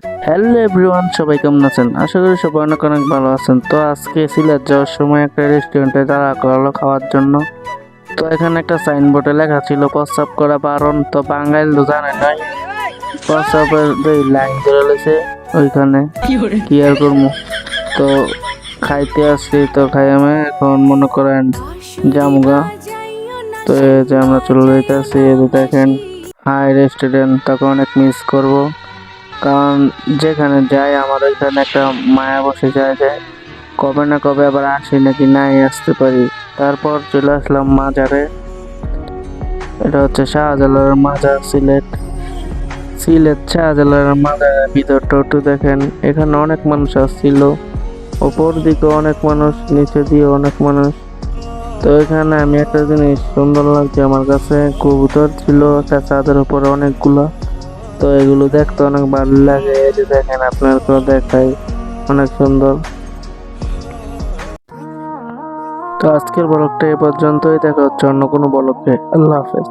Hello everyone, সবাই কেমন আছেন? আশা করি সবাই অনেক অনেক ভালো আছেন। তো আজকে সিলেট যাওয়ার সময় একটা রেস্টুরেন্টে তাড়া করলো খাওয়ার জন্য। তো এখানে একটা সাইনবোর্ডে লেখা ছিল প্রস্রাব করা বারণ। তো বাঙালি তো জানে নাই, প্রস্রাবের যে লাইন ধরে লেছে ওইখানে কি আর করবো। তো খাইতে আসছি, তো খাই আমি এখন মনে করেন জামুগা। তো এই যে আমরা চলে যেতেছি, এই যে দেখেন হাই রেস্টুরেন্ট, তাকে অনেক মিস করব। কারণ যেখানে যাই আমার ওইখানে একটা মায়া বসে যায় যে কবে না কবে আবার আসি নাকি নাই আসতে পারি। তারপর চলে আসলাম মাজারে। এটা হচ্ছে শাহজালালের মাজার, সিলেট। শাহজালালের মাজারের ভিতরটা একটু দেখেন, এখানে অনেক মানুষ আসছিল। ওপর দিকে অনেক মানুষ, নিচে দিয়ে অনেক মানুষ। তো এখানে আমি একটা জিনিস সুন্দর লাগছে আমার কাছে, কবুতর ছিল একটা ছাদের উপরে অনেকগুলো। তো এগুলো দেখতে অনেক ভালো লাগে। এই যে দেখেন, আপনাদেরকেও দেখাই, অনেক সুন্দর। তো আজকের ব্লগটা এ পর্যন্তই, দেখা হচ্ছে অন্য কোনো ব্লগে। আল্লাহ হাফেজ।